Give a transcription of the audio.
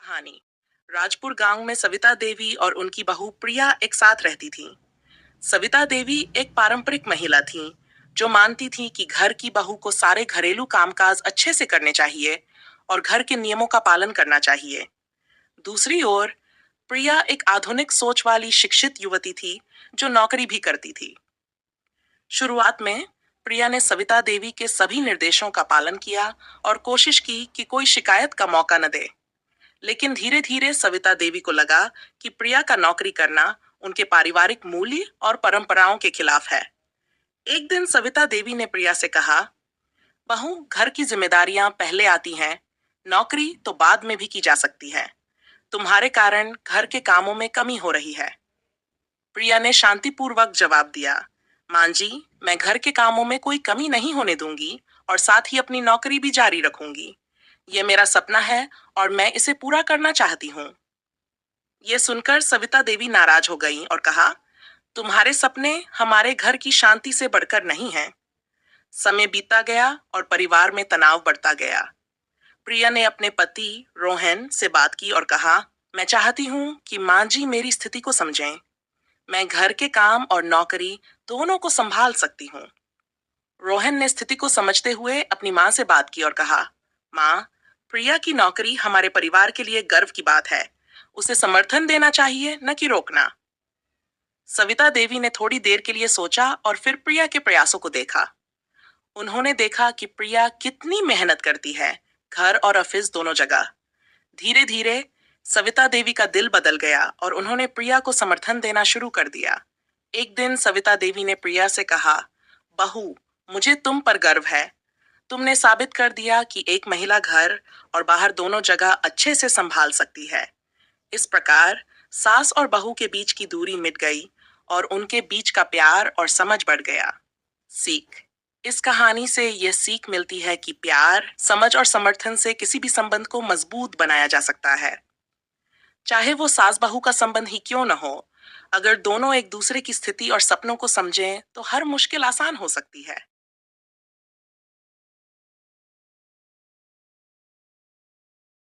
कहानी। राजपुर गांव में सविता देवी और उनकी बहू प्रिया एक साथ रहती थीं। सविता देवी एक पारंपरिक महिला थीं, जो मानती थीं कि घर की बहू को सारे घरेलू कामकाज अच्छे से करने चाहिए और घर के नियमों का पालन करना चाहिए। दूसरी ओर, प्रिया एक आधुनिक सोच वाली शिक्षित युवती थी, जो नौकरी भी करती थी। शुरुआत में प्रिया ने सविता देवी के सभी निर्देशों का पालन किया और कोशिश की कि कोई शिकायत का मौका न दे। लेकिन धीरे धीरे सविता देवी को लगा कि प्रिया का नौकरी करना उनके पारिवारिक मूल्य और परंपराओं के खिलाफ है। एक दिन सविता देवी ने प्रिया से कहा, बहू, घर की जिम्मेदारियां पहले आती हैं, नौकरी तो बाद में भी की जा सकती है। तुम्हारे कारण घर के कामों में कमी हो रही है। प्रिया ने शांतिपूर्वक जवाब दिया, मां जी, मैं घर के कामों में कोई कमी नहीं होने दूंगी और साथ ही अपनी नौकरी भी जारी रखूंगी। ये मेरा सपना है और मैं इसे पूरा करना चाहती हूँ। ये सुनकर सविता देवी नाराज हो गईं और कहा, तुम्हारे सपने हमारे घर की शांति से बढ़कर नहीं हैं। समय बीतता गया और परिवार में तनाव बढ़ता गया। प्रिया ने अपने पति रोहन से बात की और कहा, मैं चाहती हूँ कि माँ जी मेरी स्थिति को समझें। मैं घर के काम और नौकरी दोनों को संभाल सकती हूँ। रोहन ने स्थिति को समझते हुए अपनी माँ से बात की और कहा, माँ, प्रिया की नौकरी हमारे परिवार के लिए गर्व की बात है। उसे समर्थन देना चाहिए, न कि रोकना। सविता देवी ने थोड़ी देर के लिए सोचा और फिर प्रिया के प्रयासों को देखा। उन्होंने देखा कि प्रिया कितनी मेहनत करती है, घर और ऑफिस दोनों जगह। धीरे धीरे सविता देवी का दिल बदल गया और उन्होंने प्रिया को समर्थन देना शुरू कर दिया। एक दिन सविता देवी ने प्रिया से कहा, बहू, मुझे तुम पर गर्व है। तुमने साबित कर दिया कि एक महिला घर और बाहर दोनों जगह अच्छे से संभाल सकती है। इस प्रकार सास और बहू के बीच की दूरी मिट गई और उनके बीच का प्यार और समझ बढ़ गया। सीख। इस कहानी से यह सीख मिलती है कि प्यार, समझ और समर्थन से किसी भी संबंध को मजबूत बनाया जा सकता है। चाहे वो सास बहू का संबंध ही क्यों न हो, अगर दोनों एक दूसरे की स्थिति और सपनों को समझें तो हर मुश्किल आसान हो सकती है।